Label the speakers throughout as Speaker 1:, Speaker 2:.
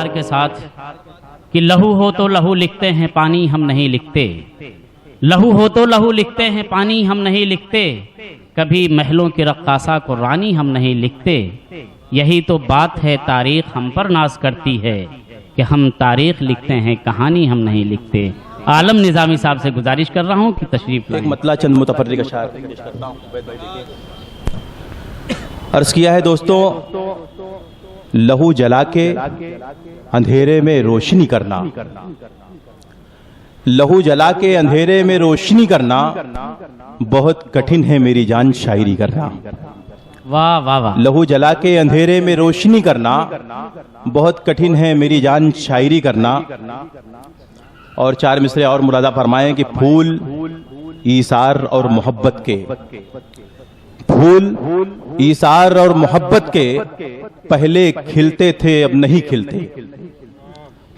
Speaker 1: اظہار کے ساتھ کہ لہو ہو تو لہو لکھتے ہیں پانی ہم نہیں لکھتے، لہو ہو تو لہو لکھتے ہیں پانی ہم نہیں لکھتے، کبھی محلوں کی رقاصہ کو رانی ہم نہیں لکھتے، یہی تو بات ہے تاریخ ہم پر ناز کرتی ہے کہ ہم تاریخ لکھتے ہیں کہانی ہم نہیں لکھتے۔ عالم نظامی صاحب سے گزارش کر رہا ہوں کہ تشریف لائیں۔
Speaker 2: ایک مطلع چند متفرق اشعار عرض کیا ہے دوستوں، لہو جلا کے اندھیرے میں روشنی کرنا، لہو جلا کے اندھیرے میں روشنی کرنا بہت کٹھن ہے میری جان شاعری کرنا۔
Speaker 1: واہ واہ واہ،
Speaker 2: لہو جلا کے اندھیرے میں روشنی کرنا بہت کٹھن ہے میری جان شاعری کرنا۔ اور چار مصرے اور مرادہ فرمائیں کہ پھول ایثار اور محبت کے، پھول ایثار اور محبت کے پہلے کھلتے تھے اب نہیں کھلتے،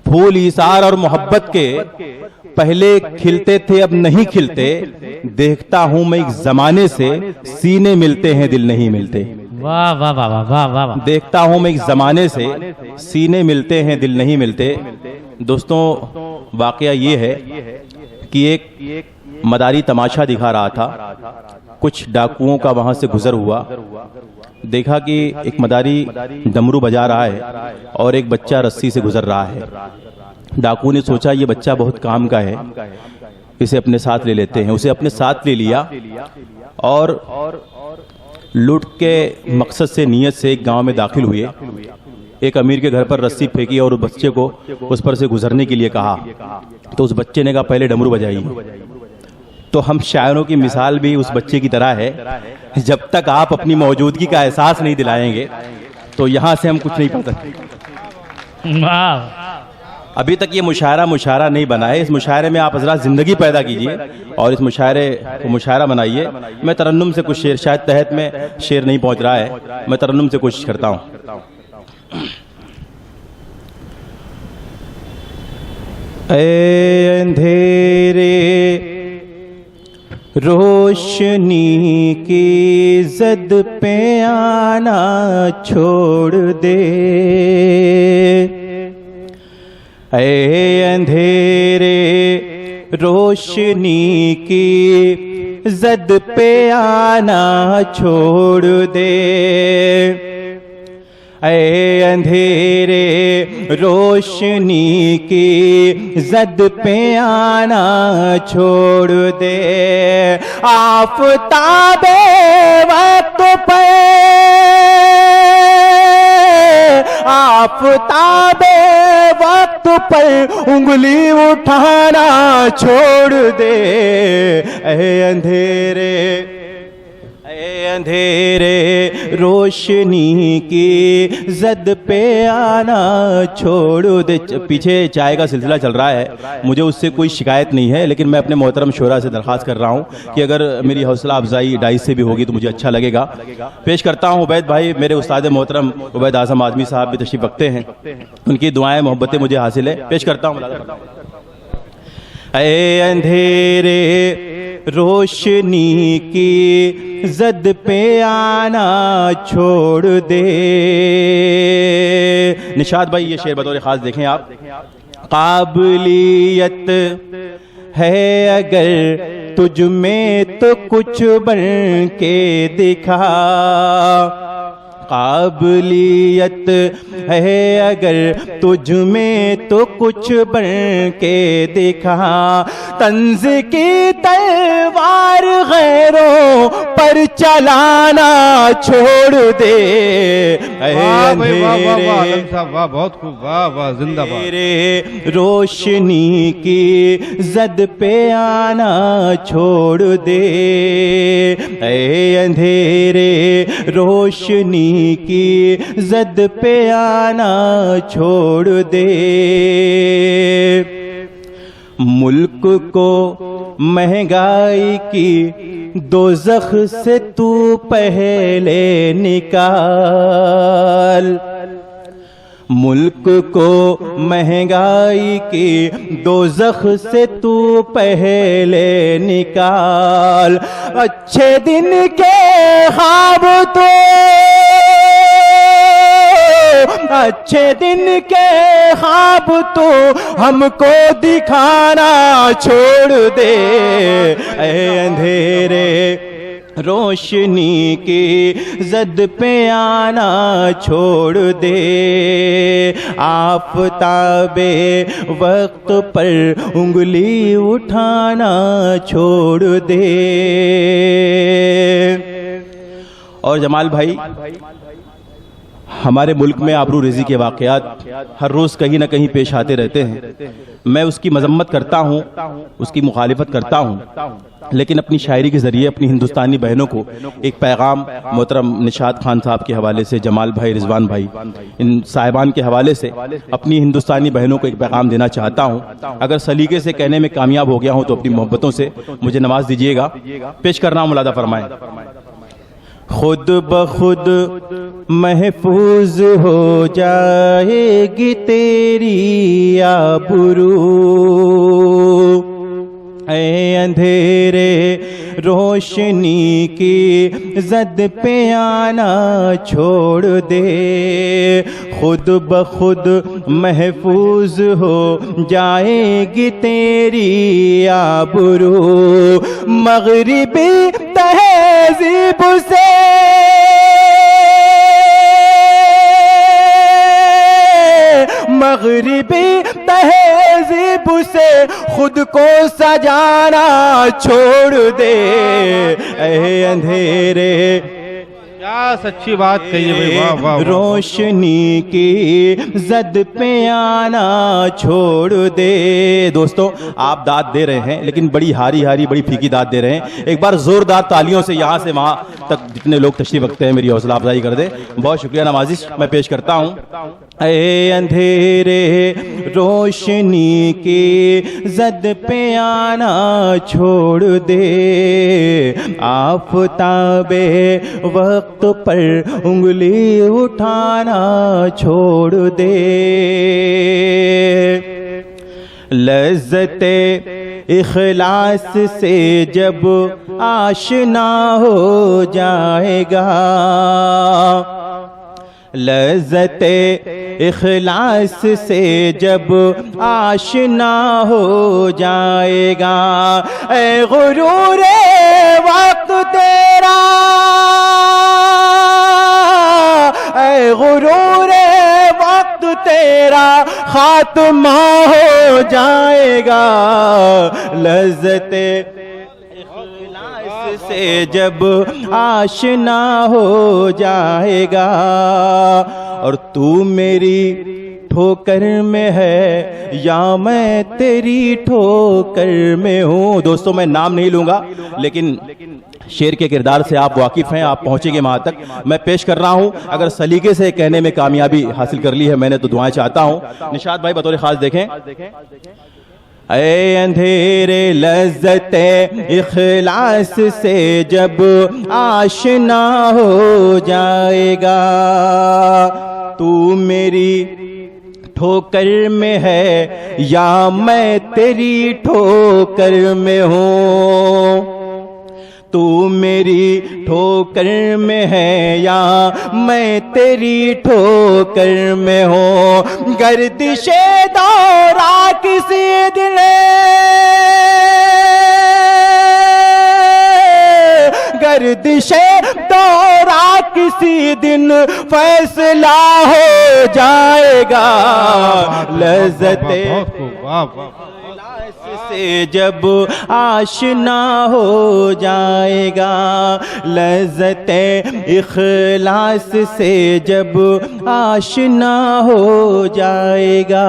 Speaker 2: پھول ایثار اور محبت کے پہلے کھلتے تھے اب نہیں کھلتے، دیکھتا ہوں میں ایک زمانے سے سینے ملتے ہیں دل نہیں ملتے،
Speaker 1: واہ واہ واہ واہ واہ واہ،
Speaker 2: دیکھتا ہوں میں ایک زمانے سے سینے ملتے ہیں دل نہیں ملتے۔ دوستوں واقعہ یہ ہے کہ ایک مداری تماشا دکھا رہا تھا، کچھ ڈاکوؤں کا وہاں سے گزر ہوا، دیکھا کہ ایک مداری ڈمرو بجا رہا ہے اور ایک بچہ رسی سے گزر رہا ہے۔ ڈاکو نے سوچا یہ بچہ بہت کام کا ہے، اسے اپنے ساتھ لے لیتے ہیں، اسے اپنے ساتھ لے لیا اور لوٹ کے مقصد سے نیت سے ایک گاؤں میں داخل ہوئے۔ ایک امیر کے گھر پر رسی پھینکی اور اس بچے کو اس پر سے گزرنے کے لیے کہا، تو اس بچے نے کہا پہلے ڈمرو بجائیے۔ تو ہم شاعروں کی مثال بھی اس بچے کی طرح ہے، جب تک آپ اپنی موجودگی کا احساس نہیں دلائیں گے تو یہاں سے ہم کچھ نہیں پڑھ سکتے۔ ابھی تک یہ مشاعرہ نہیں بنا ہے، اس مشاعرے میں آپ حضرات زندگی پیدا کیجئے اور اس مشاعرے کو مشاعرہ بنائیے۔ میں ترنم سے کچھ شعر، شاید تحت میں شعر نہیں پہنچ رہا ہے، میں ترنم سے کوشش کرتا ہوں۔ اے اندھیرے روشنی کی زد پہ آنا چھوڑ دے، اے اندھیرے روشنی کی زد پہ آنا چھوڑ دے، اے اندھیرے روشنی کی زد پہ آنا چھوڑ دے، آفتاب وقت پہ، آفتاب وقت پر انگلی اٹھانا چھوڑ دے، اے اندھیرے، اے اندھیرے روشنی کی زد پہ آنا چھوڑ دے۔ پیچھے چائے کا سلسلہ چل رہا ہے، مجھے اس سے کوئی شکایت نہیں ہے، لیکن میں اپنے محترم شعراء سے درخواست کر رہا ہوں کہ اگر میری حوصلہ افزائی ڈائس سے بھی ہوگی تو مجھے اچھا لگے گا۔ پیش کرتا ہوں عبید بھائی، میرے استاد محترم عبید اعظم اعظمی صاحب بھی تشریف رکھتے ہیں، ان کی دعائیں محبتیں مجھے حاصل ہے، پیش کرتا ہوں۔ اے اندھیرے روشنی کی زد پہ آنا چھوڑ دے، نشاد بھائی یہ شعر بطور خاص دیکھیں آپ۔ قابلیت ہے اگر تجھ میں تو کچھ بن کے دکھا، قابلیت ہے اگر تجھ میں تو کچھ بن کے دکھا، طنز کی تلوار غیروں پر چلانا چھوڑ دے، اے اندھیرے
Speaker 3: بہت خوب، واہ واہ، زندہ باد،
Speaker 2: روشنی کی زد پہ آنا چھوڑ دے، اے اندھیرے روشنی کی زد پہ آنا چھوڑ دے، ملک کو مہنگائی کی دوزخ سے تو پہلے نکال، ملک کو مہنگائی کی دوزخ سے تو پہلے نکال، اچھے دن کے خواب تو اچھے دن کے خواب تو ہم کو دکھانا چھوڑ دے، اے اندھیرے روشنی کی زد پہ آنا چھوڑ دے، آفتاب وقت پر انگلی اٹھانا چھوڑ دے۔ اور جمال بھائی، ہمارے ملک میں آبرو ریزی کے واقعات ہر روز کہیں نہ کہیں پیش آتے رہتے ہیں۔ میں اس کی مذمت کرتا ہوں، اس کی مخالفت کرتا ہوں، لیکن اپنی شاعری کے ذریعے اپنی ہندوستانی بہنوں کو ایک پیغام محترم نشاط خان صاحب کے حوالے سے، جمال بھائی، رضوان بھائی، ان صاحبان کے حوالے سے اپنی ہندوستانی بہنوں کو ایک پیغام دینا چاہتا ہوں۔ اگر سلیقے سے کہنے میں کامیاب ہو گیا ہوں تو اپنی محبتوں سے مجھے نواز دیجیے گا۔ پیش کرنا ہوں، ملاحظہ فرمائیں۔ خود بخود محفوظ ہو جائے گی تیری آبرو، اے اندھیرے روشنی کی زد پہ آنا چھوڑ دے، خود بخود محفوظ ہو جائے گی تیری آبرو، مغربی تہذیب سے مغربی تہذیب سے خود کو سجانا چھوڑ دے، اے اندھیرے
Speaker 3: کیا سچی بات کہی ہے بھائی، واہ واہ واہ۔
Speaker 2: روشنی کی زد پہ آنا چھوڑ دے۔ دوستو، آپ داد دے رہے ہیں لیکن بڑی ہاری ہاری، بڑی پھیکی داد دے رہے ہیں۔ ایک بار زوردار تالیوں سے یہاں سے وہاں تک جتنے لوگ تشریف رکھتے ہیں میری حوصلہ افزائی کر دے۔ بہت شکریہ نوازش میں پیش کرتا ہوں۔ اے اندھیرے روشنی کی زد پہ آنا چھوڑ دے، آفتاب وقت پر انگلی اٹھانا چھوڑ دے، لذت اخلاص سے جب آشنا ہو جائے گا، لذت اخلاص سے جب آشنا ہو جائے گا، اے غرور وقت تیرا، اے غرور وقت تیرا خاتمہ ہو جائے گا، لذت سے جب آشنا ہو جائے گا، اور تو میری ٹھوکر میں ہے یا میں تیری ٹھوکر میں ہوں۔ دوستو، میں نام نہیں لوں گا لیکن شعر کے کردار سے آپ واقف ہیں، آپ پہنچیں گے وہاں تک۔ میں پیش کر رہا ہوں، اگر سلیقے سے کہنے میں کامیابی حاصل کر لی ہے میں نے تو دعائیں چاہتا ہوں۔ نشاط بھائی بطور خاص دیکھیں۔ اے اندھیرے لذت اخلاص سے جب آشنا ہو جائے گا، تو میری ٹھوکر میں ہے یا میں تیری ٹھوکر میں ہوں، تو میری ٹھوکر میں ہے یا میں تیری ٹھوکر میں ہوں، گردش دورہ کسی دن، گردش دورہ کسی دن فیصلہ ہو جائے گا، لذت سے جب آشنا ہو جائے گا، لذت اخلاص سے جب آشنا ہو جائے گا،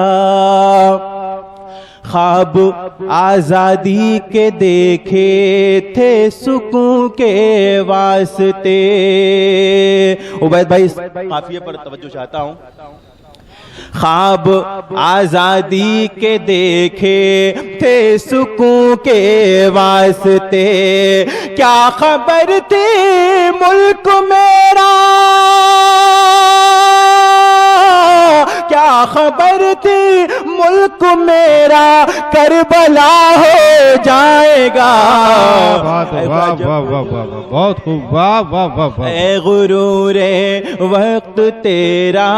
Speaker 2: خواب آزادی کے دیکھے تھے سکون کے واسطے۔ عبید بھائی قافیے پر توجہ چاہتا ہوں۔ خواب آزادی کے دیکھے تھے سکون کے واسطے، کیا خبر تھی ملک میرا، کیا خبر تھی ملک میرا کربلا ہو جائے گا.
Speaker 3: بہت خوب. واہ واہ واہ واہ.
Speaker 2: اے غرور وقت تیرا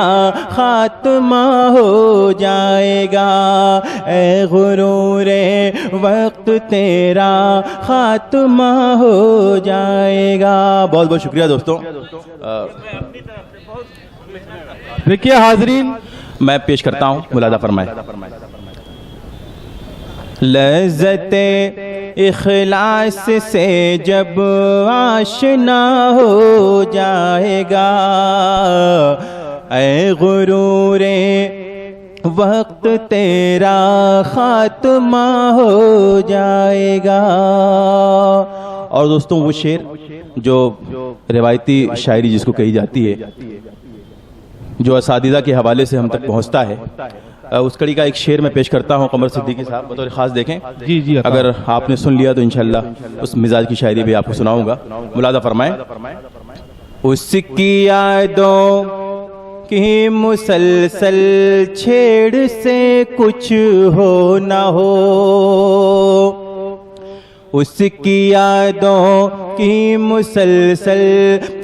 Speaker 2: خاتمہ ہو جائے گا. اے غرور وقت تیرا خاتمہ ہو جائے گا. بہت بہت شکریہ دوستوں.
Speaker 3: دیکھیے حاضرین،
Speaker 2: میں پیش کرتا ہوں، ملاحظہ فرمائیں. لذت اخلاص سے جب آشنا ہو جائے گا، اے غرور وقت تیرا خاتمہ ہو جائے گا. اور دوستوں وہ شعر جو روایتی شاعری جس کو کہی جاتی ہے، جو اساتذہ کے حوالے سے ہم تک پہنچتا ہے، اس کڑی کا ایک شعر میں پیش کرتا ہوں. قمر صدیقی صاحب بطور خاص دیکھیں.
Speaker 3: جی
Speaker 2: اگر آپ نے سن لیا تو انشاءاللہ اس مزاج کی شاعری بھی آپ کو سناؤں گا. ملاحظہ فرمائیں. اس کی یادوں کی مسلسل چھیڑ سے کچھ ہو نہ ہو، اس کی یادوں کی مسلسل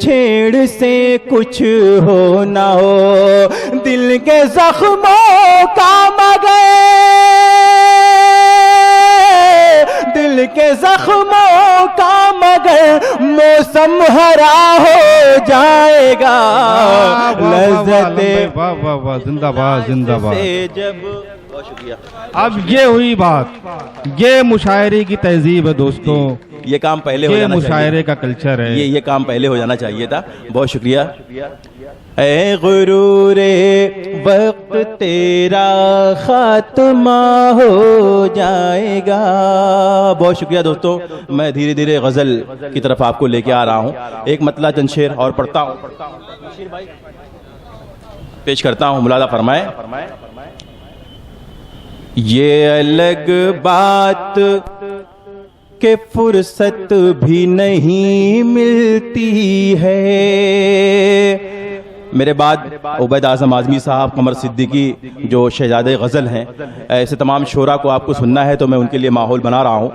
Speaker 2: چھیڑ سے کچھ ہو نہ ہو. دل کے زخموں کا مگر، دل کے زخموں کا مگر موسم ہرا ہو جائے گا. لذت
Speaker 3: زندہ باد زندہ باد.
Speaker 2: جب شکریہ.
Speaker 3: اب یہ ہوئی بات، یہ مشاعرے کی تہذیب ہے دوستوں،
Speaker 2: یہ کام پہلے ہو
Speaker 3: یہ
Speaker 2: جانا چاہیے.
Speaker 3: مشاعرے کا کلچر ہے.
Speaker 2: یہ کام پہلے ہو جانا چاہیے تھا. بہت شکریہ. اے غرور وقت تیرا خاتمہ ہو جائے گا. بہت شکریہ دوستوں. میں دھیرے دھیرے غزل کی طرف آپ کو لے کے آ رہا ہوں. ایک مطلع چند شعر اور پڑھتا ہوں، پیش کرتا ہوں. ملاحظہ فرمائیں. یہ الگ بات کہ فرصت بھی نہیں ملتی ہے. میرے بعد عبید اعظم اعظمی صاحب، قمر صدیقی جو شہزادے غزل ہیں، ایسے تمام شعراء کو آپ کو سننا ہے تو میں ان کے لیے ماحول بنا رہا ہوں.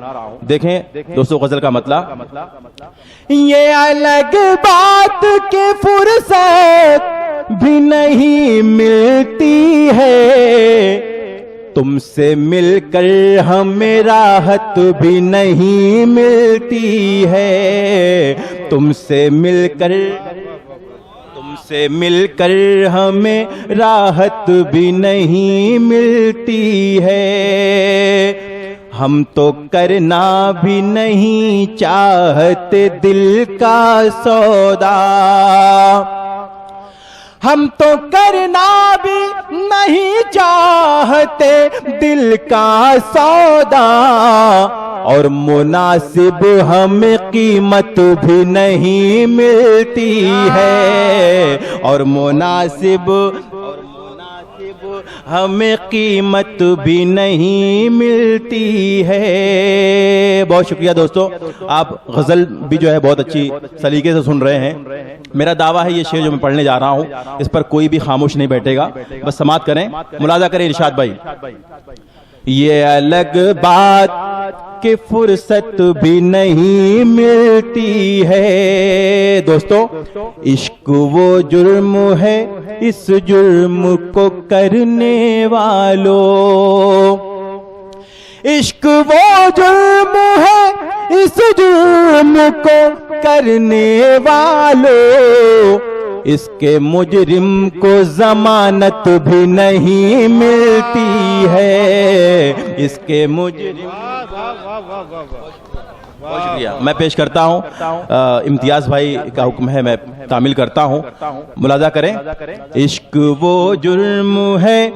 Speaker 2: دیکھیں دوستو غزل کا مطلع. یہ الگ بات کہ فرصت بھی نہیں ملتی ہے، تم سے مل کر ہمیں راحت بھی نہیں ملتی ہے. تم سے مل کر ہمیں راحت بھی نہیں ملتی ہے. ہم تو کرنا بھی نہیں چاہتے دل کا سودا، ہم تو کرنا بھی نہیں چاہتے دل کا سودا، اور مناسب ہمیں قیمت بھی نہیں ملتی ہے، اور مناسب ہمیں قیمت بھی نہیں ملتی ہے. بہت شکریہ دوستو. آپ غزل بھی جو ہے بہت اچھی سلیقے سے سن رہے ہیں. میرا دعویٰ ہے یہ شعر جو میں پڑھنے جا رہا ہوں اس پر کوئی بھی خاموش نہیں بیٹھے گا، بس سماعت کریں. ملاحظہ کریں ارشاد بھائی. یہ الگ بات کہ فرصت بھی نہیں ملتی ہے. دوستو عشق وہ جرم ہے، اس جرم کو کرنے والوں، عشق وہ جرم ہے، اس جرم کو کرنے والوں، اس کے مجرم کو ضمانت بھی نہیں ملتی ہے، اس کے مجرم. بہت شکریہ. میں پیش کرتا ہوں. امتیاز بھائی کا حکم ہے، میں تعمیل کرتا ہوں. ملاحظہ کریں. عشق وہ جرم ہے،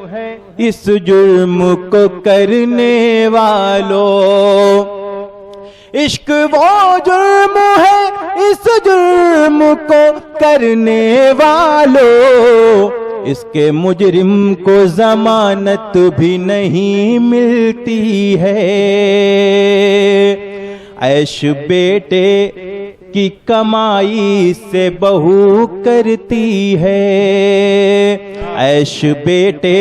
Speaker 2: اس جرم کو کرنے والوں، عشق وہ جرم ہے، اس جرم کو کرنے والوں، اس کے مجرم کو ضمانت بھی نہیں ملتی ہے. عیش بیٹے کی کمائی سے بہو کرتی ہے، عیش بیٹے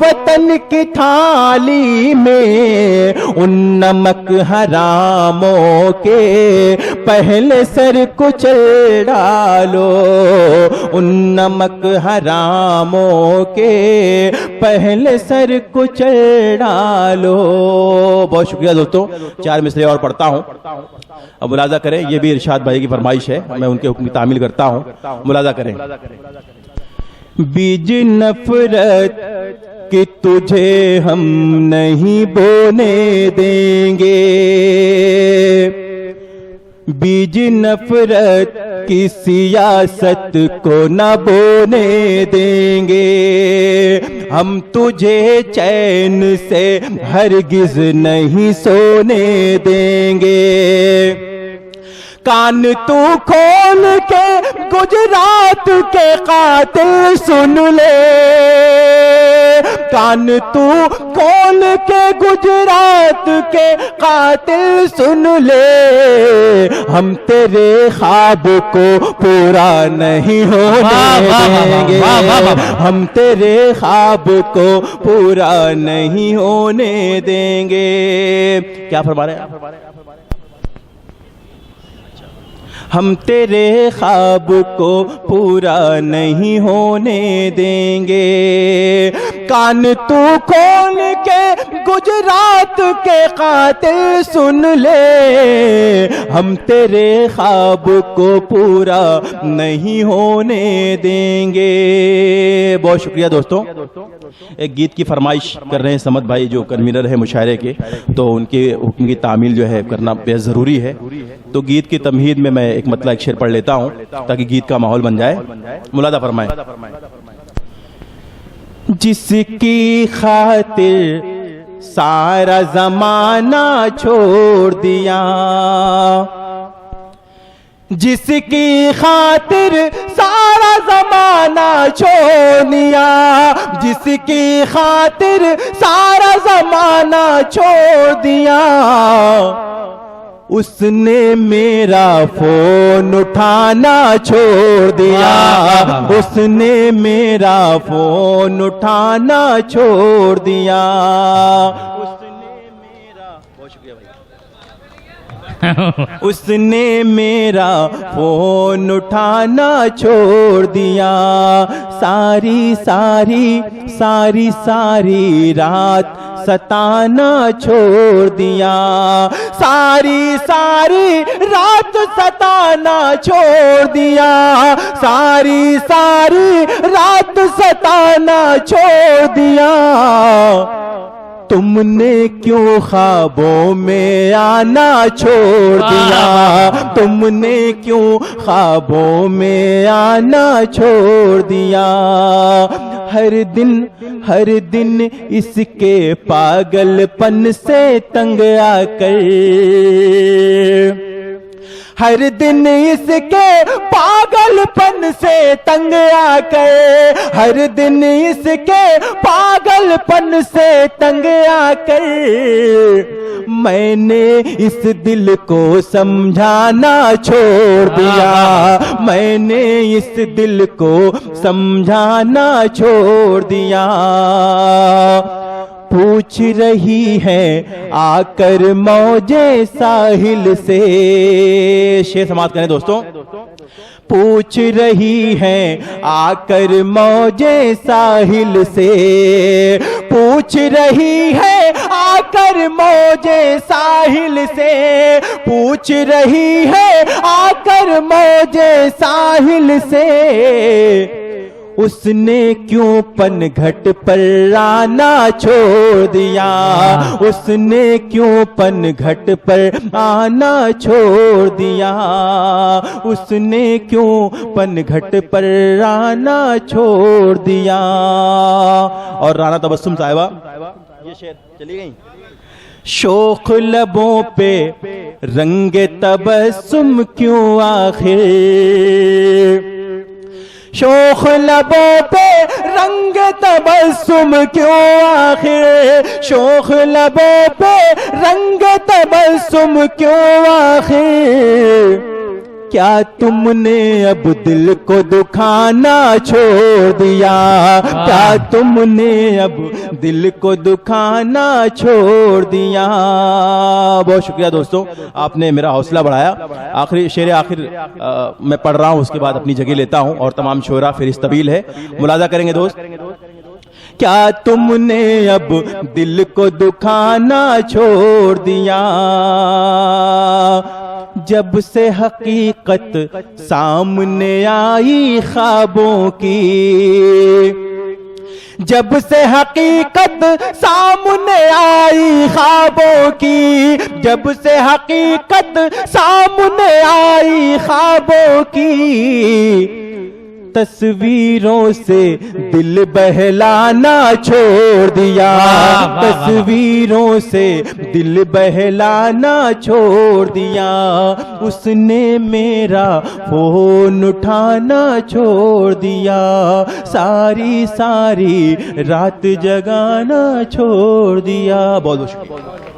Speaker 2: وطن کی تھالی میں ان نمک حراموں کے پہلے سر کچل ڈالو، ان نمک حراموں کے پہلے سر کچل ڈالو۔ بہت شکریہ دوستوں، 4 مصرے اور پڑھتا ہوں، اب ملاحظہ کریں، یہ بھی ارشاد بھائی کی فرمائش ہے، میں ان کے حکم کی تعمیل کرتا ہوں، ملاحظہ کریں۔ بیج نفرت کہ تجھے ہم نہیں بونے دیں گے، بیج نفرت کی سیاست کو نہ بونے دیں گے، ہم تجھے چین سے ہرگز نہیں سونے دیں گے۔ کان تو کھول کے گجرات کے قاتل سن لے، کان تو کھول کے گجرات کے قاتل سن لے، ہم تیرے خواب کو پورا نہیں ہونے دیں گے، ہم تیرے خواب کو پورا نہیں ہونے دیں گے۔ کیا فرما رہے ہیں؟ ہم تیرے خواب کو پورا نہیں ہونے دیں گے، کان تو کھول کے گجرات کے قاتل سن لے، ہم تیرے خواب کو پورا نہیں ہونے دیں گے۔ بہت شکریہ دوستوں، ایک گیت کی فرمائش کر رہے ہیں سمت بھائی جو کنوینر ہے مشاعرے کے، تو ان کے حکم کی تعمیل جو ہے کرنا بے ضروری ہے، تو گیت کی تمہید میں میں ایک مطلع ایک شعر پڑھ لیتا ہوں تاکہ گیت کا ماحول بن جائے، ملاحظہ فرمائیں۔ جس کی خاطر سارا زمانہ چھوڑ دیا، جس کی خاطر سارا زمانہ چھوڑ دیا، جس کی خاطر سارا زمانہ چھوڑ دیا، اس نے میرا فون اٹھانا چھوڑ دیا، اس نے میرا فون اٹھانا چھوڑ دیا، اس نے میرا فون اٹھانا چھوڑ دیا، ساری ساری ساری ساری رات ستانا چھوڑ دیا، ساری ساری رات ستانا چھوڑ دیا، ساری ساری رات ستانا چھوڑ دیا، تم نے کیوں خوابوں میں آنا چھوڑ دیا، تم نے کیوں خوابوں میں آنا چھوڑ دیا، ہر دن اس کے پاگل پن سے تنگ آ کر، ہر دن اس کے پاگل پن سے تنگ آ کر، ہر دن اس کے پاگل پن سے تنگ آ کر، میں نے اس دل کو سمجھانا چھوڑ دیا، میں نے اس دل کو سمجھانا چھوڑ دیا، پوچھ رہی ہے آ کر موجے ساحل سے، شعر سماعت کریں دوستوں، پوچھ رہی ہے آ کر موجے ساحل سے، پوچھ رہی ہے آ کر موجے ساحل سے، پوچھ رہی ہے آ کر موجے ساحل سے، اس نے کیوں پن گھٹ پر آنا چھوڑ دیا، اس نے کیوں پن گھٹ پر آنا چھوڑ دیا، اس نے کیوں پن گھٹ پر آنا چھوڑ دیا۔ اور رانا تبسم صاحبہ یہ شعر چلی گئی، شوخ لبوں پہ رنگ تبسم کیوں آخر، شوخ لبوں پہ رنگ تبسم کیوں آخر، شوخ لبوں پہ رنگ تبسم کیوں آخر، کیا تم نے اب دل کو دکھانا چھوڑ دیا، کیا تم نے اب دل کو دکھانا چھوڑ دیا۔ بہت شکریہ دوستوں، آپ نے میرا حوصلہ بڑھایا۔ آخری شعر آخر میں پڑھ رہا ہوں، اس کے بعد اپنی جگہ لیتا ہوں اور تمام شعراء فہرست طویل ہے، ملاحظہ کریں گے دوست۔ کیا تم نے اب دل کو دکھانا چھوڑ دیا، جب سے حقیقت سامنے آئی خوابوں کی، جب سے حقیقت سامنے آئی خوابوں کی، جب سے حقیقت سامنے آئی خوابوں کی، تصویروں سے دل بہلانا چھوڑ دیا، تصویروں سے دل بہلانا چھوڑ دیا، اس نے میرا فون اٹھانا چھوڑ دیا، ساری ساری رات جگانا چھوڑ دیا۔ بہت بہت شکریہ۔